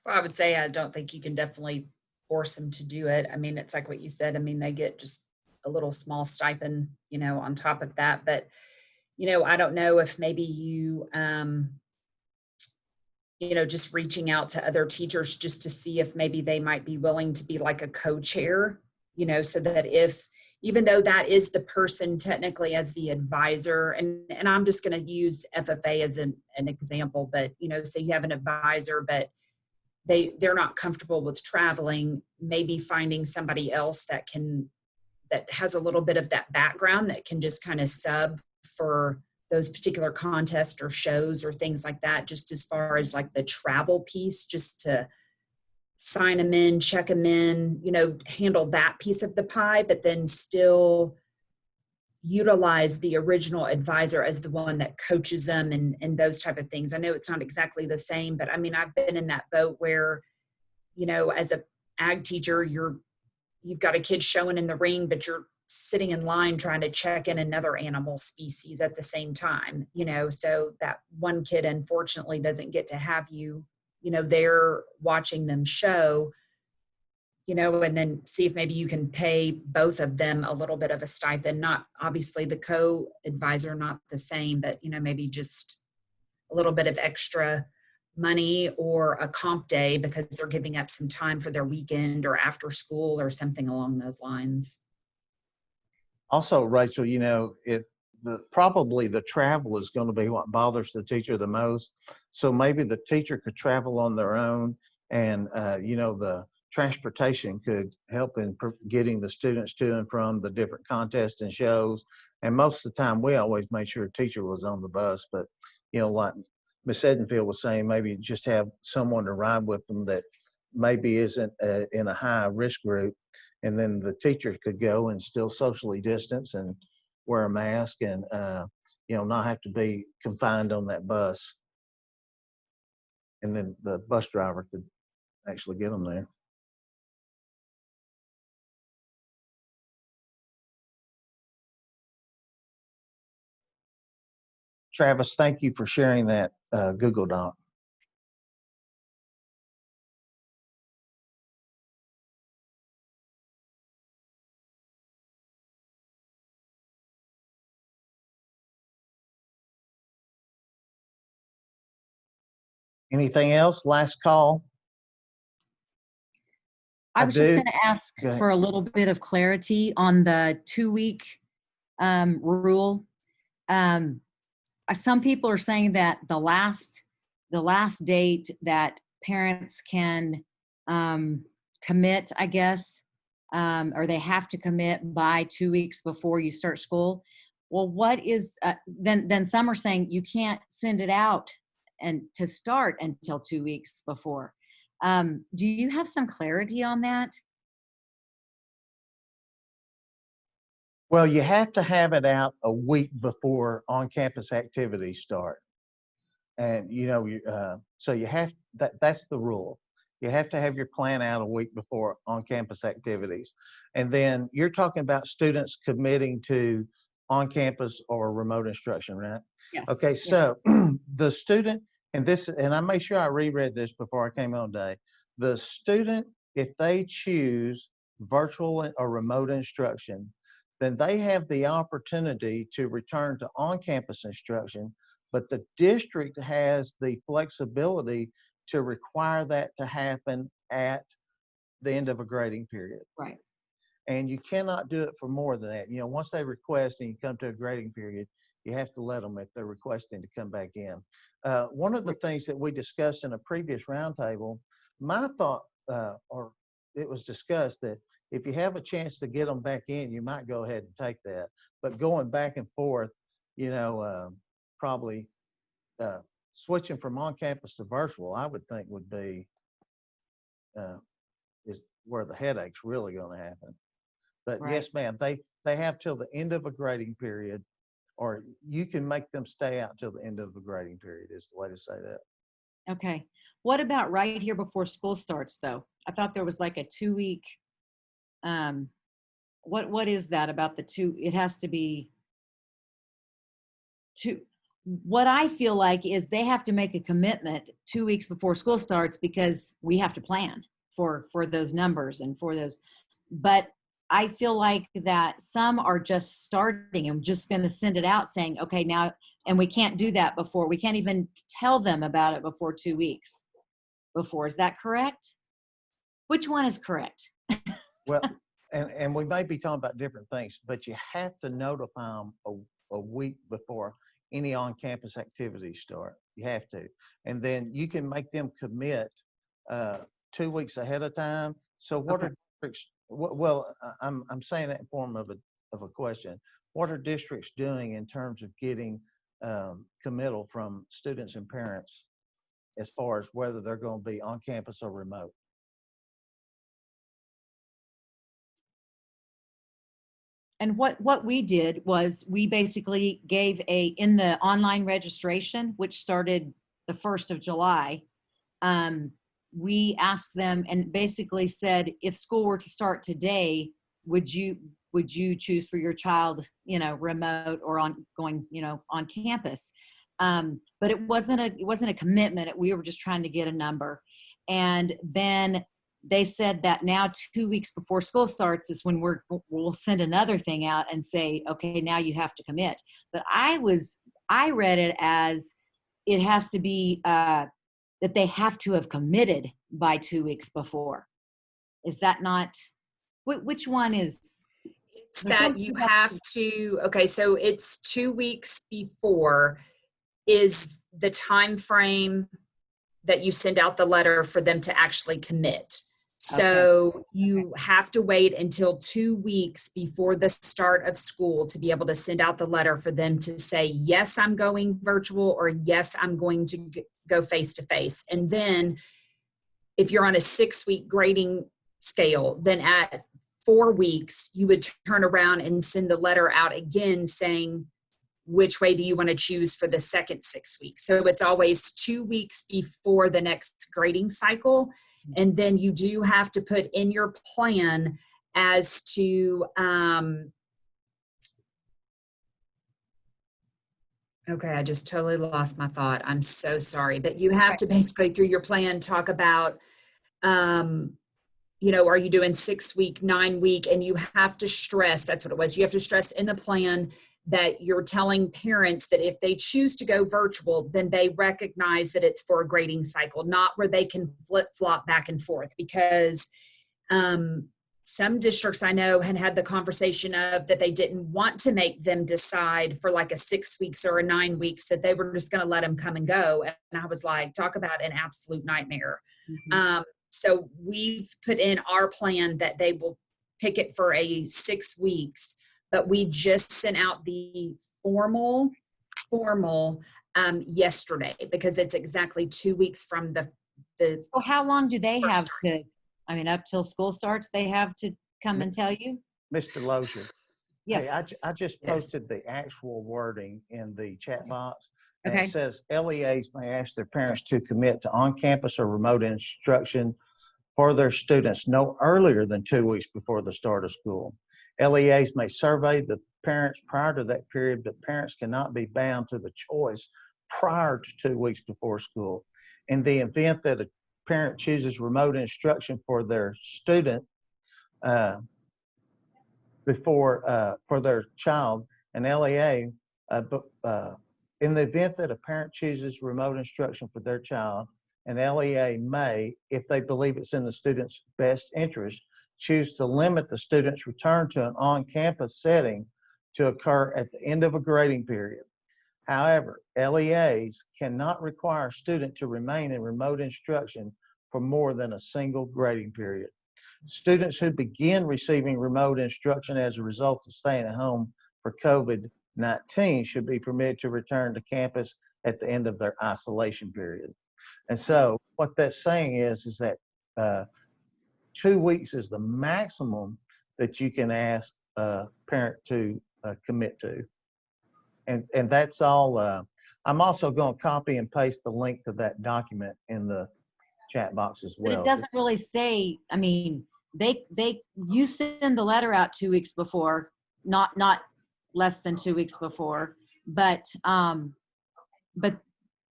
Well, I would say I don't think you can definitely force them to do it. I mean, it's like what you said. I mean, they get just a little small stipend, you know, on top of that. But, you know, I don't know if maybe you, you know, just reaching out to other teachers just to see if maybe they might be willing to be like a co-chair, you know, so that if, even though that is the person technically as the advisor, and I'm just going to use FFA as an example, but, you know, say you have an advisor, but they're not comfortable with traveling, maybe finding somebody else that has a little bit of that background that can just kind of sub for those particular contests or shows or things like that, just as far as like the travel piece, just to sign them in, check them in, you know, handle that piece of the pie, but then still utilize the original advisor as the one that coaches them and those type of things. I know it's not exactly the same, but I mean, I've been in that boat where, you know, as a ag teacher, you've got a kid showing in the ring, but you're sitting in line trying to check in another animal species at the same time, you know, so that one kid unfortunately doesn't get to have you, you know, there watching them show, you know, and then see if maybe you can pay both of them a little bit of a stipend, not obviously the co-advisor, not the same, but, you know, maybe just a little bit of extra money or a comp day because they're giving up some time for their weekend or after school or something along those lines. Also, Rachel, you know, probably the travel is going to be what bothers the teacher the most. So maybe the teacher could travel on their own, and you know, the transportation could help in getting the students to and from the different contests and shows. And most of the time, we always made sure a teacher was on the bus. But you know, like Miss Edenfield was saying, maybe just have someone to ride with them that maybe isn't in a high risk group, and then the teacher could go and still socially distance and wear a mask and you know, not have to be confined on that bus, and then the bus driver could actually get them there. Travis, thank you for sharing that Google Doc. Anything else? Last call. I was just do. going to ask Go ahead. for a little bit of clarity on the 2-week rule. Some people are saying that the last date that parents can commit, I guess, or they have to commit by 2 weeks before you start school. Well, what is then some are saying you can't send it out and to start until 2 weeks before. Do you have some clarity on that? Well, you have to have it out a week before on-campus activities start. And, you know, so you have, that's the rule. You have to have your plan out a week before on-campus activities. And then you're talking about students committing to on-campus or remote instruction, right? Yes. Okay, so the student, and I made sure I reread this before I came on today. The student, if they choose virtual or remote instruction, then they have the opportunity to return to on-campus instruction, but the district has the flexibility to require that to happen at the end of a grading period. Right. And you cannot do it for more than that. Once they request and you come to a grading period, you have to let them if they're requesting to come back in. One of the things that we discussed in a previous roundtable, my thought, or it was discussed that if you have a chance to get them back in, you might go ahead and take that. But going back and forth, probably switching from on-campus to virtual, I would think would be is where the headache's really going to happen. But Right. yes, ma'am, they have till the end of a grading period, or you can make them stay out till the end of the grading period is the way to say that. Okay. What about right here before school starts, though? I thought there was like a 2-week. What is that about the 2? It has to be 2. What I feel like is they have to make a commitment 2 weeks before school starts because we have to plan for those numbers and for those. But I feel like that some are just starting and just going to send it out saying, okay, now, and we can't do that before. We can't even tell them about it before 2 weeks before. Is that correct? Which one is correct? Well, and we may be talking about different things, but you have to notify them a week before any on-campus activities start. You have to. And then you can make them commit 2 weeks ahead of time. So what are districts, well, I'm saying that in form of a question. What are districts doing in terms of getting committal from students and parents as far as whether they're going to be on campus or remote? And what we did was we basically gave in the online registration, which started the 1st of July, we asked them and basically said, if school were to start today, would you choose for your child, remote or on campus? But it wasn't a commitment. We were just trying to get a number. And then they said that now 2 weeks before school starts is when we'll send another thing out and say, okay, now you have to commit. But I read it as it has to be that they have to have committed by 2 weeks before. Is that not, which one is? It's that you have to, okay, so it's 2 weeks before is the time frame that you send out the letter for them to actually commit. So you have to wait until 2 weeks before the start of school to be able to send out the letter for them to say, yes, I'm going virtual, or yes, I'm going to go face to face. And then if you're on a 6-week grading scale, then at 4 weeks, you would turn around and send the letter out again saying, which way do you want to choose for the second 6 weeks? So it's always 2 weeks before the next grading cycle. And then you do have to put in your plan as to, okay, I just totally lost my thought. I'm so sorry. But you have to basically, through your plan, talk about, are you doing 6 week, 9 week? And you have to stress, that's what it was. You have to stress in the plan that you're telling parents that if they choose to go virtual, then they recognize that it's for a grading cycle, not where they can flip-flop back and forth. Because some districts I know had the conversation of that they didn't want to make them decide for like a 6 weeks or a 9 weeks, that they were just going to let them come and go. And I was like, talk about an absolute nightmare. Mm-hmm. So we've put in our plan that they will pick it for a 6 weeks. But we just sent out the formal yesterday because it's exactly 2 weeks from the. So how long do they have to? I mean, up till school starts, they have to come and tell you. Mr. Lozier. Yes. Hey, I just posted the actual wording in the chat box. And Okay. it says LEAs may ask their parents to commit to on-campus or remote instruction for their students no earlier than 2 weeks before the start of school. LEAs may survey the parents prior to that period, but parents cannot be bound to the choice prior to 2 weeks before school. In the event that a parent chooses remote instruction for their student for their child, an LEA, in the event that a parent chooses remote instruction for their child, an LEA may, if they believe it's in the student's best interest, choose to limit the student's return to an on-campus setting to occur at the end of a grading period. However, LEAs cannot require a student to remain in remote instruction for more than a single grading period. Students who begin receiving remote instruction as a result of staying at home for COVID-19 should be permitted to return to campus at the end of their isolation period. And so what that's saying is that 2 weeks is the maximum that you can ask a parent to commit to. And that's all. I'm also going to copy and paste the link to that document in the chat box as well. But it doesn't really say, I mean, you send the letter out 2 weeks before, not less than 2 weeks before, but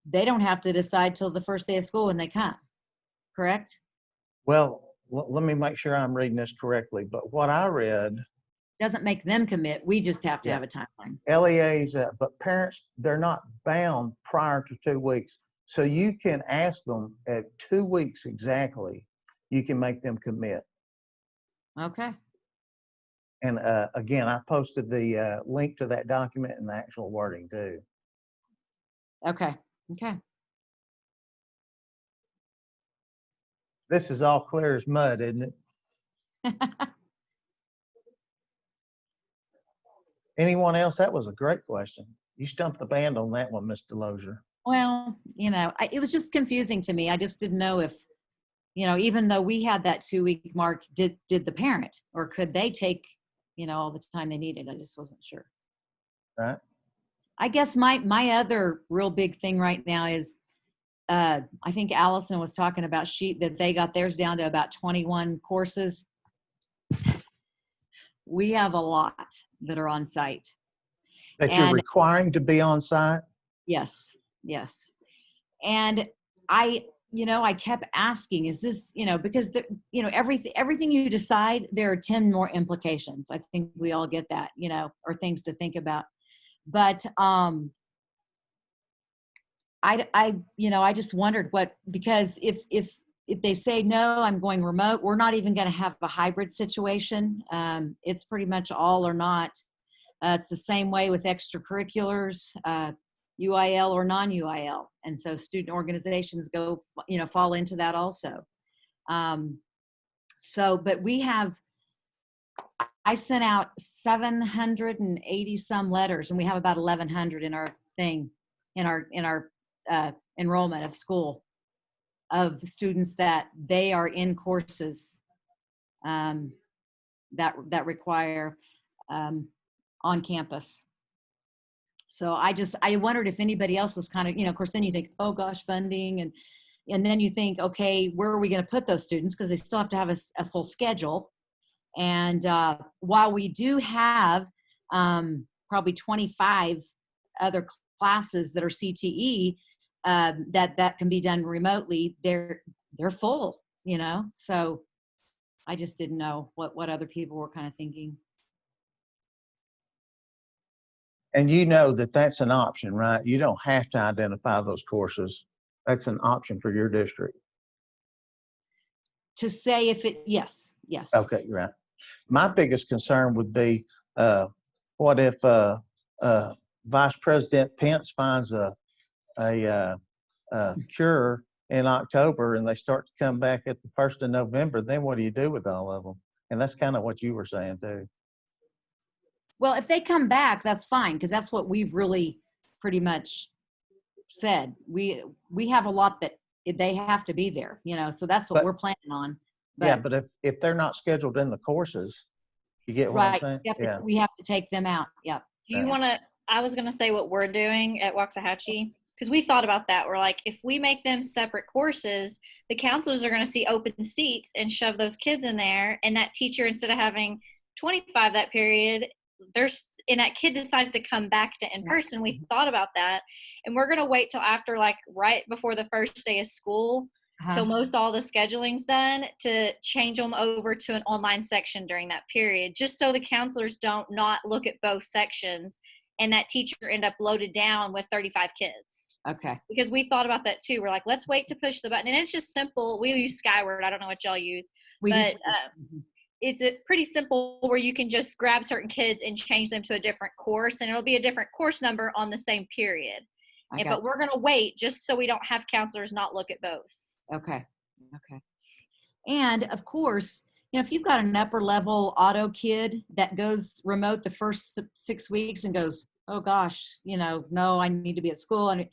they don't have to decide till the first day of school when they come, correct? Well, let me make sure I'm reading this correctly, but what I read Doesn't make them commit. We just have to Yeah. have a timeline. LEAs, but parents, they're not bound prior to 2 weeks. So you can ask them at 2 weeks exactly, you can make them commit. Okay. And again, I posted the link to that document and the actual wording too. Okay. Okay. This is all clear as mud, isn't it? Anyone else? That was a great question. You stumped the band on that one, Mr. Lozier. Well, it was just confusing to me. I just didn't know if, even though we had that 2 week mark, did the parent, or could they take, all the time they needed? I just wasn't sure. Right. I guess my other real big thing right now is, I think Allison was talking about that they got theirs down to about 21 courses. We have a lot that are on site. That you're And- requiring to be on site? Yes. And I kept asking, is this, because everything you decide, there are 10 more implications. I think we all get that, or things to think about. But I just wondered because if they say, no, I'm going remote, we're not even going to have a hybrid situation. It's pretty much all or not. It's the same way with extracurriculars, UIL or non-UIL. And so student organizations fall into that also. But I sent out 780 some letters, and we have about 1,100 in our thing, in our enrollment of school, of students that they are in courses that require on campus. So I wondered if anybody else was kind of, of course, then you think, oh gosh, funding. And then you think, okay, where are we going to put those students? Because they still have to have a full schedule. And while we do have probably 25 other classes that are CTE that can be done remotely, they're full, So I just didn't know what other people were kind of thinking. And that's an option, right? You don't have to identify those courses. That's an option for your district. To say yes. Okay, you're right. My biggest concern would be, what if Vice President Pence finds a cure in October and they start to come back at the 1st of November? Then what do you do with all of them? And that's kind of what you were saying too. Well, if they come back, that's fine, because that's what we've really pretty much said. We have a lot that they have to be there, so that's what we're planning on. But if they're not scheduled in the courses, you get what I'm saying? We have to take them out. Yep. Do you want to, I was going to say what we're doing at Waxahachie, because we thought about that. We're like, if we make them separate courses, the counselors are going to see open seats and shove those kids in there. And that teacher, instead of having 25 that period, and that kid decides to come back to in person. We thought about that. And we're going to wait till after, like right before the first day of school, till most all the scheduling's done, to change them over to an online section during that period, just so the counselors don't not look at both sections and that teacher end up loaded down with 35 kids. Okay. Because we thought about that too. We're like, let's wait to push the button. And it's just simple. We use Skyward. I don't know what y'all use, but it's a pretty simple where you can just grab certain kids and change them to a different course, and it'll be a different course number on the same period. But we're going to wait just so we don't have counselors not look at both. Okay. Okay. And of course, you know, if you've got an upper level auto kid that goes remote the first 6 weeks and goes, oh gosh, you know, no, I need to be at school. And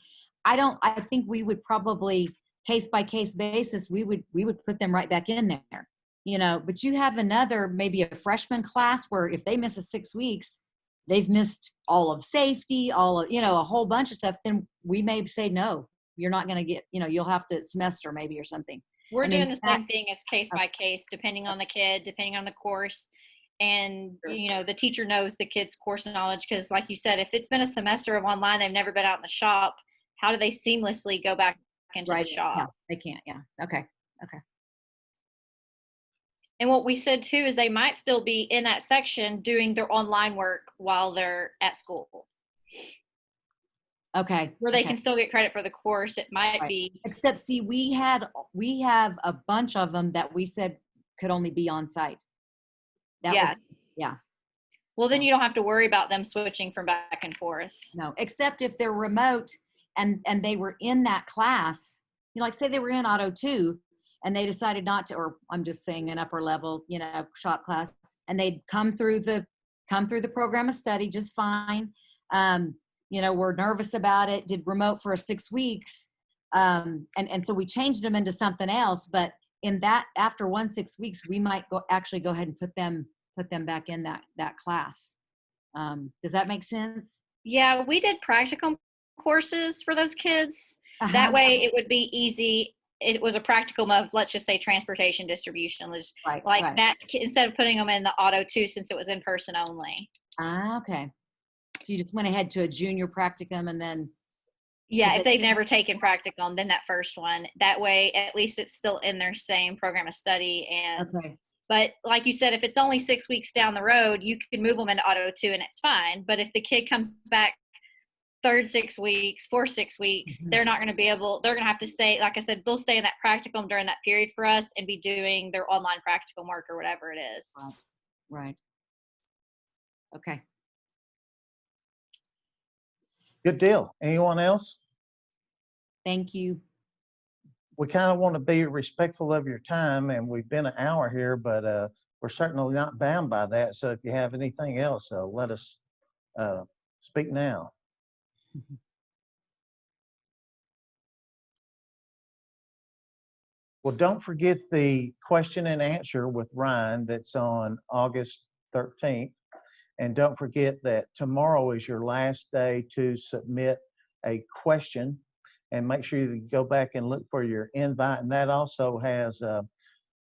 I think we would probably case by case basis, we would put them right back in there, you know, but you have another, maybe a freshman class where if they miss 6 weeks, they've missed all of safety, all of, you know, a whole bunch of stuff. Then we may say, no, you're not going to get, you know, you'll have to semester maybe or something. We're doing the same thing as case by case, depending on the kid, depending on the course. And, you know, the teacher knows the kid's course knowledge, because like you said, if it's been a semester of online, they've never been out in the shop, how do they seamlessly go back into the shop? Yeah, they can't. Yeah. Okay. Okay. And what we said too is they might still be in that section doing their online work while they're at school. Okay. Where they can still get credit for the course. It might be. Except, see, we have a bunch of them that we said could only be on site. Yeah. Well, then you don't have to worry about them switching from back and forth. No, except if they're remote and they were in that class, you know, like say they were in Auto 2 and they decided not to, or I'm just saying an upper level, you know, shop class, and they'd come through the program of study just fine. You know, we're nervous about it, did remote for 6 weeks. And so we changed them into something else, but in that, after 6 weeks, we might actually go ahead and put them back in that class. Does that make sense? Yeah, we did practicum courses for those kids. That way it would be easy. It was a practicum of, let's just say, transportation distribution. That, instead of putting them in the Auto 2, since it was in person only. Okay. So you just went ahead to a junior practicum and then. Yeah, if they've never taken practicum, then that first one. That way, at least it's still in their same program of study. But like you said, if it's only 6 weeks down the road, you can move them into Auto 2 and it's fine. But if the kid comes back third 6 weeks, fourth 6 weeks, they're not going to be able, they're going to have to stay, like I said, they'll stay in that practicum during that period for us and be doing their online practicum work or whatever it is. Right. Okay. Good deal. Anyone else? Thank you. We kind of want to be respectful of your time, and we've been an hour here, but we're certainly not bound by that. So if you have anything else, let us speak now. Well, don't forget the question and answer with Ryan that's on August 13th. And don't forget that tomorrow is your last day to submit a question, and make sure you go back and look for your invite. And that also has,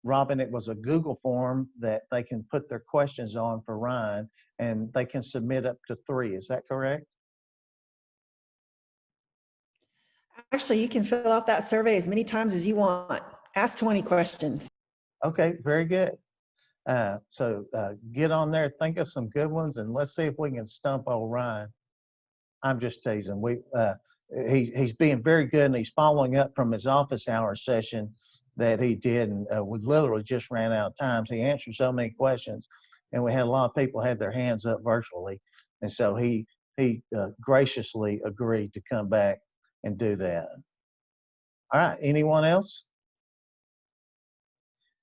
Robin, it was a Google form that they can put their questions on for Ryan, and they can submit up to 3. Is that correct? Actually, you can fill out that survey as many times as you want. Ask 20 questions. Okay, very good. So get on there, think of some good ones, and let's see if we can stump old Ryan. I'm just teasing. He's being very good, and he's following up from his office hour session that he did, and we literally just ran out of time. So he answered so many questions, and we had a lot of people had their hands up virtually, and so he graciously agreed to come back and do that. All right, anyone else?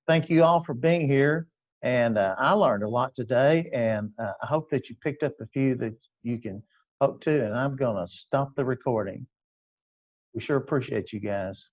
Thank you all for being here. And I learned a lot today, and I hope that you picked up a few that you can hope to, and I'm going to stop the recording. We sure appreciate you guys.